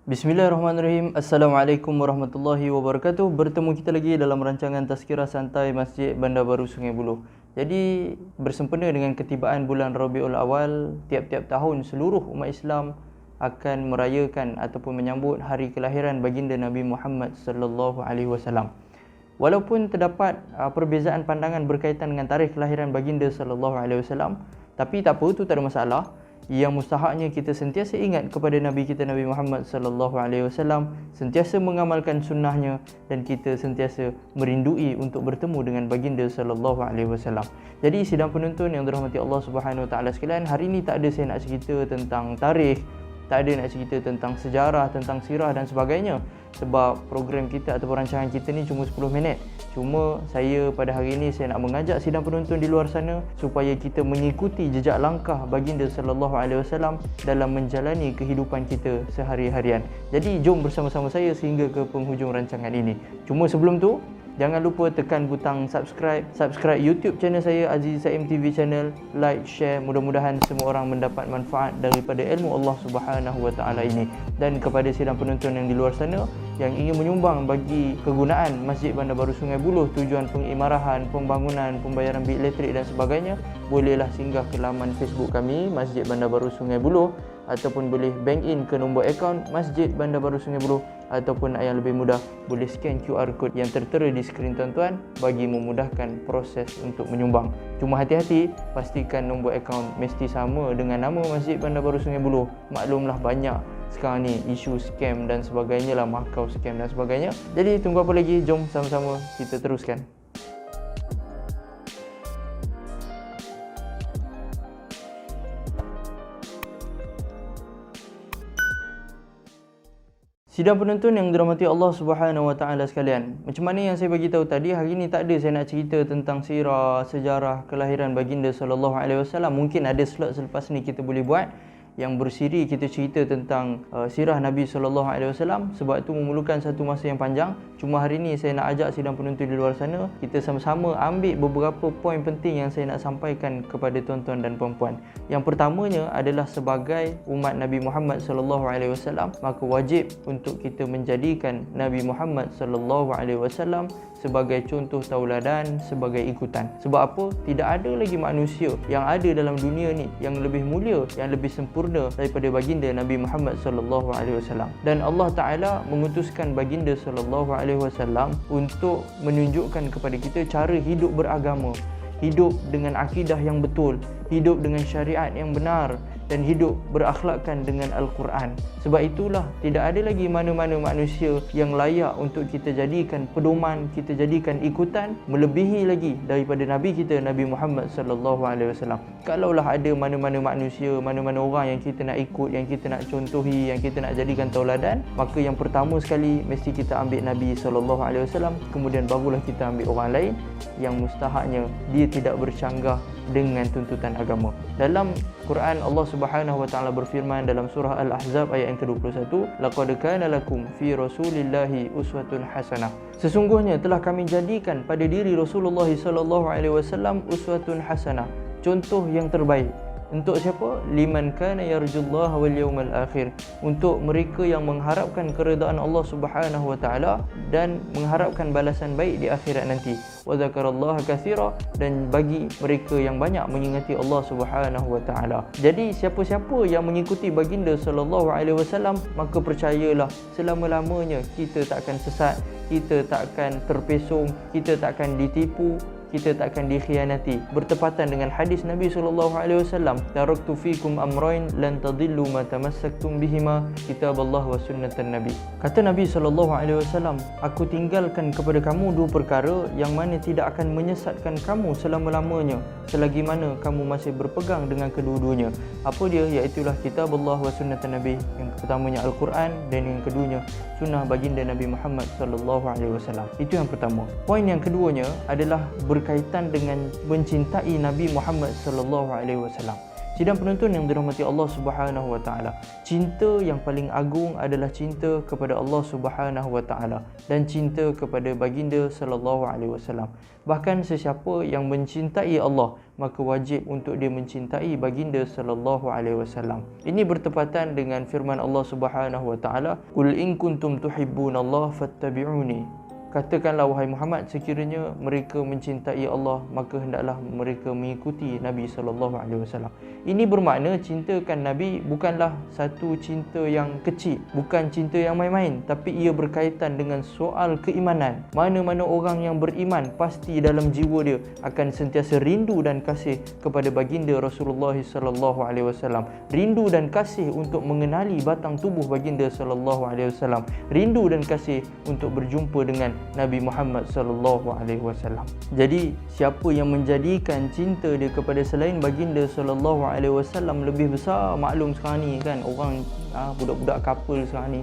Bismillahirrahmanirrahim. Assalamualaikum warahmatullahi wabarakatuh. Bertemu kita lagi dalam rancangan Tazkirah Santai Masjid Bandar Baru Sungai Buloh. Jadi bersempena dengan ketibaan bulan Rabiul Awal, tiap-tiap tahun seluruh umat Islam akan merayakan ataupun menyambut hari kelahiran baginda Nabi Muhammad sallallahu alaihi wasallam. Walaupun terdapat perbezaan pandangan berkaitan dengan tarikh kelahiran baginda sallallahu alaihi wasallam, tapi tak apa, itu tak ada masalah. Yang mustahaknya kita sentiasa ingat kepada Nabi kita Nabi Muhammad sallallahu alaihi wasallam, sentiasa mengamalkan sunnahnya, dan kita sentiasa merindui untuk bertemu dengan baginda sallallahu alaihi wasallam. Jadi sidang penonton yang dirahmati Allah Subhanahu wa taala sekalian, hari ini tak ada saya nak cerita tentang tarikh, tak ada nak cerita tentang sejarah, tentang sirah dan sebagainya, sebab program kita ataupun rancangan kita ni cuma 10 minit. Cuma saya pada hari ini saya nak mengajak sidang penonton di luar sana supaya kita mengikuti jejak langkah baginda sallallahu alaihi wasallam dalam menjalani kehidupan kita sehari-harian. Jadi jom bersama-sama saya sehingga ke penghujung rancangan ini. Cuma sebelum tu, jangan lupa tekan butang subscribe YouTube channel saya, Aziz Saim TV channel, like, share. Mudah-mudahan semua orang mendapat manfaat daripada ilmu Allah Subhanahu wa taala ini. Dan kepada sidang penonton yang di luar sana yang ingin menyumbang bagi kegunaan Masjid Bandar Baru Sungai Buloh, tujuan pengimarahan, pembangunan, pembayaran bil elektrik dan sebagainya, bolehlah singgah ke laman Facebook kami Masjid Bandar Baru Sungai Buloh, ataupun boleh bank in ke nombor akaun Masjid Bandar Baru Sungai Buloh, ataupun yang lebih mudah boleh scan QR code yang tertera di skrin tuan-tuan bagi memudahkan proses untuk menyumbang. Cuma hati-hati, pastikan nombor akaun mesti sama dengan nama Masjid Bandar Baru Sungai Buloh. Maklumlah banyak sekarang ni isu scam dan sebagainya lah, makau scam dan sebagainya. Jadi tunggu apa lagi, jom sama-sama kita teruskan. Sidang penonton yang dirahmati Allah Subhanahu wa taala sekalian, macam mana yang saya bagi tahu tadi, hari ini tak ada saya nak cerita tentang sirah, sejarah kelahiran baginda sallallahu alaihi wasallam. Mungkin ada slot selepas ni kita boleh buat yang bersiri kita cerita tentang sirah Nabi sallallahu alaihi wasallam, sebab itu memerlukan satu masa yang panjang. Cuma hari ini saya nak ajak sidang penonton di luar sana kita sama-sama ambil beberapa poin penting yang saya nak sampaikan kepada tuan-tuan dan puan-puan. Yang pertamanya adalah sebagai umat Nabi Muhammad sallallahu alaihi wasallam, maka wajib untuk kita menjadikan Nabi Muhammad sallallahu alaihi wasallam sebagai contoh tauladan, sebagai ikutan. Sebab apa? Tidak ada lagi manusia yang ada dalam dunia ni yang lebih mulia, yang lebih sempurna daripada baginda Nabi Muhammad sallallahu alaihi wasallam. Dan Allah Taala mengutuskan baginda sallallahu alaihi wasallam untuk menunjukkan kepada kita cara hidup beragama, hidup dengan akidah yang betul, hidup dengan syariat yang benar, dan hidup berakhlakkan dengan Al-Quran. Sebab itulah tidak ada lagi mana-mana manusia yang layak untuk kita jadikan pedoman, kita jadikan ikutan melebihi lagi daripada Nabi kita Nabi Muhammad sallallahu alaihi wasallam. Kalaulah ada mana-mana manusia, mana-mana orang yang kita nak ikut, yang kita nak contohi, yang kita nak jadikan tauladan, maka yang pertama sekali mesti kita ambil Nabi sallallahu alaihi wasallam, kemudian barulah kita ambil orang lain yang mustahaknya dia tidak bercanggah dengan tuntutan agama. Dalam Quran Allah Subhanahu wa taala berfirman dalam surah Al-Ahzab ayat yang ke-21, laqad kana lakum fi rasulillahi uswatun hasanah. Sesungguhnya telah kami jadikan pada diri Rasulullah sallallahu alaihi wasallam uswatun hasanah, contoh yang terbaik. Untuk siapa? Liman kana yarjullaha wal yawmal akhir, untuk mereka yang mengharapkan keredaan Allah Subhanahu wa taala dan mengharapkan balasan baik di akhirat nanti. Wa zakarallaha katsira, dan bagi mereka yang banyak mengingati Allah Subhanahu wa taala. Jadi siapa-siapa yang mengikuti baginda sallallahu alaihi wasallam, maka percayalah selama-lamanya kita tak akan sesat, kita tak akan terpesong, kita tak akan ditipu, kita tak akan dikhianati. Bertepatan dengan hadis Nabi sallallahu alaihi wasallam, taraktu fikum amrayn lan tadillu ma tamassaktum bihima, kitaballah wa sunnatan nabi. Kata Nabi sallallahu alaihi wasallam, aku tinggalkan kepada kamu dua perkara yang mana tidak akan menyesatkan kamu selama-lamanya selagi mana kamu masih berpegang dengan kedua-duanya. Apa dia? Iaitulah kitabullah wa sunnatan nabi. Yang pertamanya Al-Quran, dan yang keduanya sunnah baginda Nabi Muhammad sallallahu alaihi wasallam. Itu yang pertama. Poin yang keduanya adalah berkaitan dengan mencintai Nabi Muhammad sallallahu alaihi wasallam. Sidang penonton yang dirahmati Allah Subhanahu wa taala, cinta yang paling agung adalah cinta kepada Allah Subhanahu wa taala dan cinta kepada baginda sallallahu alaihi wasallam. Bahkan sesiapa yang mencintai Allah, maka wajib untuk dia mencintai baginda sallallahu alaihi wasallam. Ini bertepatan dengan firman Allah Subhanahu wa taala, "Qul in kuntum tuhibbunallaha fattabi'uni." Katakanlah wahai Muhammad, sekiranya mereka mencintai Allah, maka hendaklah mereka mengikuti Nabi sallallahu alaihi wasallam. Ini bermakna cintakan Nabi bukanlah satu cinta yang kecil, bukan cinta yang main-main, tapi ia berkaitan dengan soal keimanan. Mana-mana orang yang beriman pasti dalam jiwa dia akan sentiasa rindu dan kasih kepada baginda Rasulullah sallallahu alaihi wasallam. Rindu dan kasih untuk mengenali batang tubuh baginda sallallahu alaihi wasallam. Rindu dan kasih untuk berjumpa dengan Nabi Muhammad sallallahu alaihi wasallam. Jadi siapa yang menjadikan cinta dia kepada selain baginda sallallahu alaihi wasallam lebih besar, maklum sekarang ni kan orang budak-budak couple sekarang ni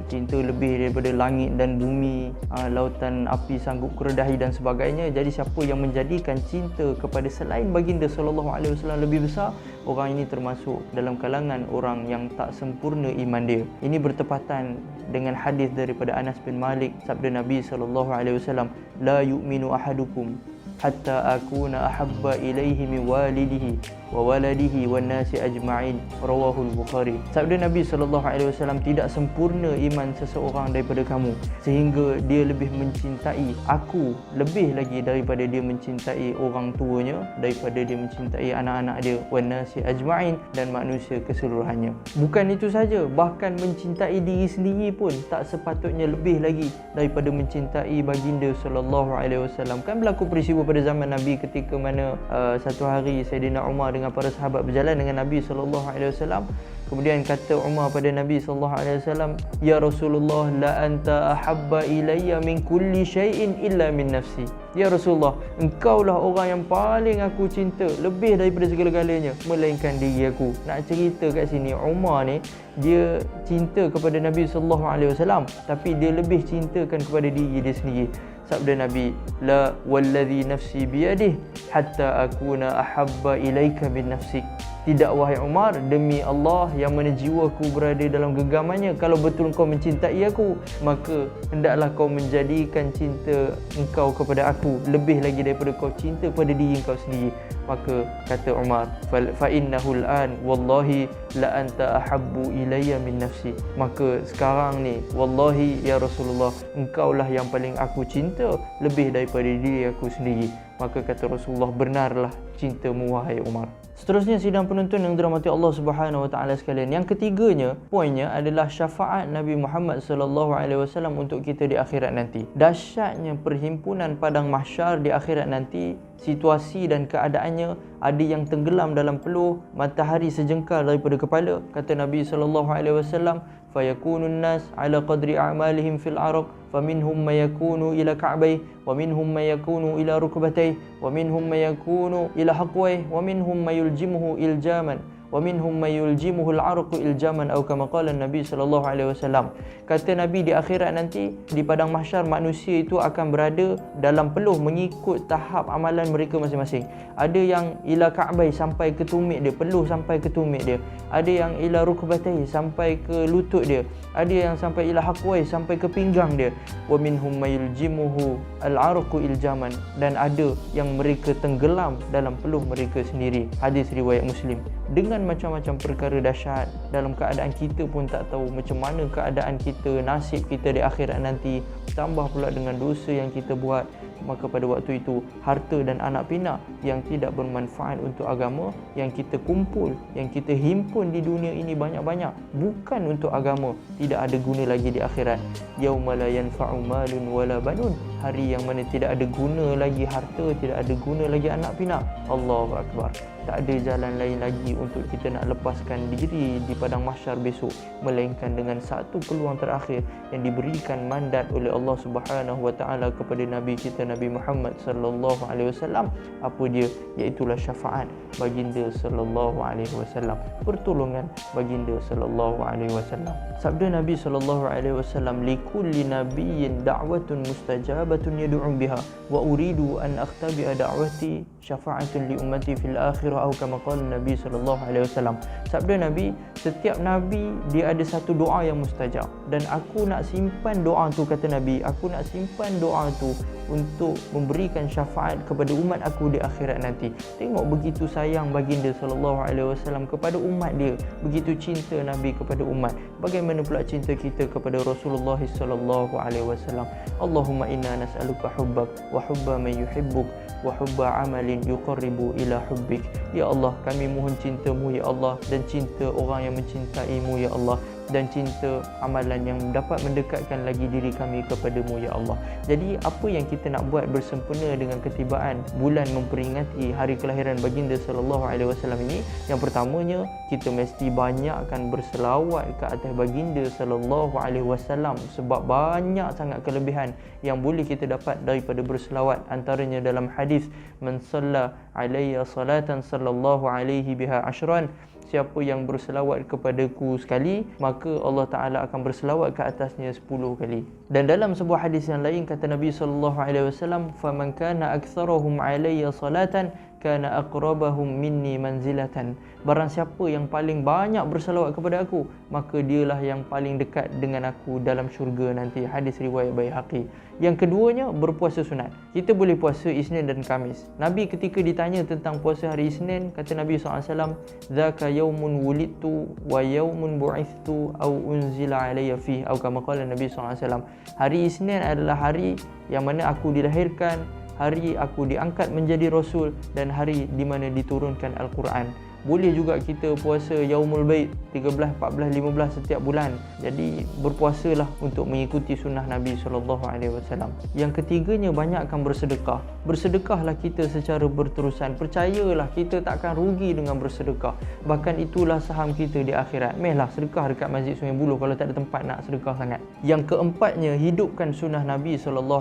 cinta lebih daripada langit dan bumi, lautan api sanggup keredahi dan sebagainya. Jadi siapa yang menjadikan cinta kepada selain baginda sallallahu alaihi wasallam lebih besar, orang ini termasuk dalam kalangan orang yang tak sempurna iman dia. Ini bertepatan dengan hadis daripada Anas bin Malik, sabda Nabi sallallahu alaihi wasallam, "La yu'minu ahadukum hatta akuna ahabba ilaihi min walidihi wa waladihi wan nasi ajma'in." Rawahul Bukhari. Sabda Nabi sallallahu alaihi wasallam, tidak sempurna iman seseorang daripada kamu sehingga dia lebih mencintai aku lebih lagi daripada dia mencintai orang tuanya, daripada dia mencintai anak-anak dia, wan nasi ajma'in, dan manusia keseluruhannya. Bukan itu saja, bahkan mencintai diri sendiri pun tak sepatutnya lebih lagi daripada mencintai baginda sallallahu alaihi wasallam. Kan berlaku peristiwa pada zaman Nabi ketika mana satu hari Saidina Umar dengan para sahabat berjalan dengan Nabi sallallahu alaihi wasallam. Kemudian kata Umar pada Nabi sallallahu alaihi wasallam, "Ya Rasulullah, la anta ahabba ilayya min kulli syai'in illa min nafsi." Ya Rasulullah, engkaulah orang yang paling aku cinta lebih daripada segala-galanya melainkan diri aku. Nak cerita kat sini, Umar ni dia cinta kepada Nabi sallallahu alaihi wasallam, tapi dia lebih cintakan kepada diri dia sendiri. Sabda Nabi, "La wallazi nafsi biyadihi hatta akuna ahabba ilaika min nafsik." Tidak wahai Umar, demi Allah yang mana jiwaku berada dalam genggamannya, kalau betul kau mencintai aku, maka hendaklah kau menjadikan cinta engkau kepada aku lebih lagi daripada kau cinta pada diri engkau sendiri. Maka kata Umar, fa innahu al-an wallahi la anta ahabbu ilayya min nafsi. Maka sekarang ni wallahi ya Rasulullah, engkaulah yang paling aku cinta lebih daripada diri aku sendiri. Maka kata Rasulullah, benarlah cintamu wahai Umar. Seterusnya sidang penonton yang dirahmati Allah Subhanahu wa taala sekalian, yang ketiganya poinnya adalah syafaat Nabi Muhammad sallallahu alaihi wasallam untuk kita di akhirat nanti. Dahsyatnya perhimpunan padang mahsyar di akhirat nanti, situasi dan keadaannya ada yang tenggelam dalam peluh matahari sejengkal daripada kepala. Kata Nabi sallallahu alaihi wasallam, "Fayakunun nas ala qadri a'malihim fil 'araq, faminhum may yakunu ila ka'bayhi, wa minhum may yakunu ila rukbatayhi, wa minhum may yakunu ila haqwayhi, wa minhum may yuljimuhu iljaman, wa minhum may yuljimuhu al-'arqu iljaman," atau kama qala Nabi sallallahu alaihi wasallam. Kata Nabi, di akhirat nanti di padang mahsyar manusia itu akan berada dalam peluh mengikut tahap amalan mereka masing-masing. Ada yang ila ka'bai, sampai ke tumit dia, peluh sampai ke tumit dia. Ada yang ila rukbatai, sampai ke lutut dia. Ada yang sampai ila haqwai, sampai ke pinggang dia. Wa minhum may yuljimuhu al-'arqu iljaman, dan ada yang mereka tenggelam dalam peluh mereka sendiri. Hadis riwayat Muslim. Dengan macam-macam perkara dahsyat, dalam keadaan kita pun tak tahu macam mana keadaan kita, nasib kita di akhirat nanti, tambah pula dengan dosa yang kita buat, maka pada waktu itu harta dan anak pinak yang tidak bermanfaat untuk agama yang kita kumpul, yang kita himpun di dunia ini banyak-banyak, bukan untuk agama, tidak ada guna lagi di akhirat. Yauma la yanfa'u malun wala banun, hari yang mana tidak ada guna lagi harta, tidak ada guna lagi anak pinak. Allahu Akbar. Tak ada jalan lain lagi untuk kita nak lepaskan diri di padang mahsyar besok, melainkan dengan satu peluang terakhir yang diberikan mandat oleh Allah Subhanahu wa taala kepada Nabi kita Nabi Muhammad sallallahu alaihi wasallam. Apa dia? Iaitulah syafaat baginda sallallahu alaihi wasallam, pertolongan baginda sallallahu alaihi wasallam. Sabda Nabi sallallahu alaihi wasallam, "Likulli nabiyyin da'watun mustajabah da'batun yad'u biha wa uridu an akhtabi'a da'wati syafa'atun li ummati fil akhirah atau kama qala Nabi sallallahu alaihi wasallam. Sabda Nabi, setiap nabi dia ada satu doa yang mustajab dan aku nak simpan doa tu, kata Nabi, aku nak simpan doa tu untuk memberikan syafaat kepada umat aku di akhirat nanti. Tengok begitu sayang baginda sallallahu alaihi wasallam kepada umat dia, begitu cinta Nabi kepada umat. Bagaimana pula cinta kita kepada Rasulullah sallallahu alaihi wasallam? Allahumma inna nas'aluka hubbak wa hubba man yuhibbuk wa hubba amalin yuqarribu ila hubbik. Ya Allah, kami mohon cinta-Mu ya Allah, dan cinta orang yang mencintai-Mu ya Allah, dan cinta amalan yang dapat mendekatkan lagi diri kami kepada-Mu ya Allah. Jadi apa yang kita nak buat bersempena dengan ketibaan bulan memperingati hari kelahiran baginda sallallahu alaihi wasallam ini? Yang pertamanya, kita mesti banyakkan berselawat ke atas baginda sallallahu alaihi wasallam, sebab banyak sangat kelebihan yang boleh kita dapat daripada berselawat. Antaranya dalam hadis, man salla alayya salatan sallallahu alaihi biha ashran, siapa yang berselawat kepadaku sekali, maka Allah Ta'ala akan berselawat ke atasnya 10 kali. Dan dalam sebuah hadis yang lain kata Nabi SAW, فَمَنْ كَانَ أَكْثَرَهُمْ عَلَيَّ صَلَاةً kana aqrabahum minni manzilatan. Barang siapa yang paling banyak berselawat kepada aku, maka dialah yang paling dekat dengan aku dalam syurga nanti. Hadis riwayat Baihaqi. Yang keduanya, berpuasa sunat. Kita boleh puasa Isnin dan Khamis. Nabi ketika ditanya tentang puasa hari Isnin, kata Nabi SAW, "Dzaka yaumun wulidtu wa yaumun bu'ithtu aw unzila alayya fi," atau kama qala Nabi SAW. Hari Isnin adalah hari yang mana aku dilahirkan, hari aku diangkat menjadi Rasul, dan hari di mana diturunkan Al-Quran. Boleh juga kita puasa Yaumul Baid 13, 14, 15 setiap bulan. Jadi berpuasalah untuk mengikuti sunnah Nabi SAW. Yang ketiganya, banyakkan bersedekah. Bersedekahlah kita secara berterusan. Percayalah, kita takkan rugi dengan bersedekah. Bahkan itulah saham kita di akhirat. Mehlah sedekah dekat Masjid Sungai Buloh kalau tak ada tempat nak sedekah sangat. Yang keempatnya, hidupkan sunnah Nabi SAW.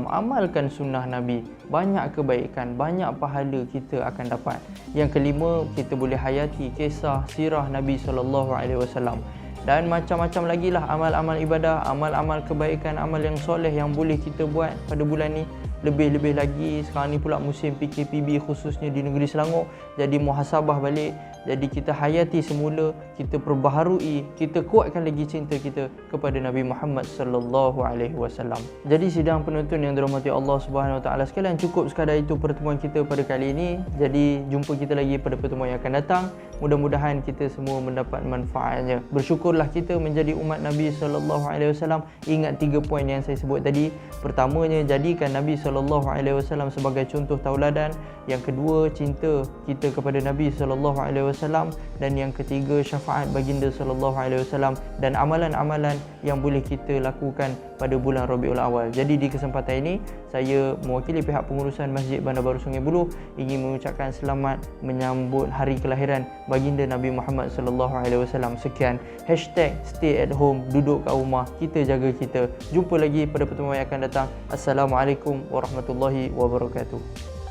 Amalkan sunnah Nabi. Banyak kebaikan, banyak pahala kita akan dapat. Yang kelima, kita boleh hayati kisah sirah Nabi SAW. Dan macam-macam lagi lah amal-amal ibadah, amal-amal kebaikan, amal yang soleh yang boleh kita buat pada bulan ni. Lebih-lebih lagi sekarang ni pula musim PKPB khususnya di negeri Selangor. Jadi muhasabah balik. Jadi kita hayati semula, kita perbaharui, kita kuatkan lagi cinta kita kepada Nabi Muhammad sallallahu alaihi wasallam. Jadi sidang penonton yang dirahmati Allah Subhanahu wa taala sekalian, cukup sekadar itu pertemuan kita pada kali ini. Jadi jumpa kita lagi pada pertemuan yang akan datang. Mudah-mudahan kita semua mendapat manfaatnya. Bersyukurlah kita menjadi umat Nabi sallallahu alaihi wasallam. Ingat 3 poin yang saya sebut tadi. Pertamanya, jadikan Nabi sallallahu alaihi wasallam sebagai contoh tauladan. Yang kedua, cinta kita kepada Nabi sallallahu alaihi wasallam, dan yang ketiga, syafaat baginda sallallahu alaihi wasallam dan amalan-amalan yang boleh kita lakukan pada bulan Rabiul Awal. Jadi di kesempatan ini, saya mewakili pihak pengurusan Masjid Bandar Baru Sungai Buloh ingin mengucapkan selamat menyambut hari kelahiran baginda Nabi Muhammad sallallahu alaihi wasallam. Sekian, #stay at home, duduk kat rumah, kita jaga kita. Jumpa lagi pada pertemuan yang akan datang. Assalamualaikum warahmatullahi wabarakatuh.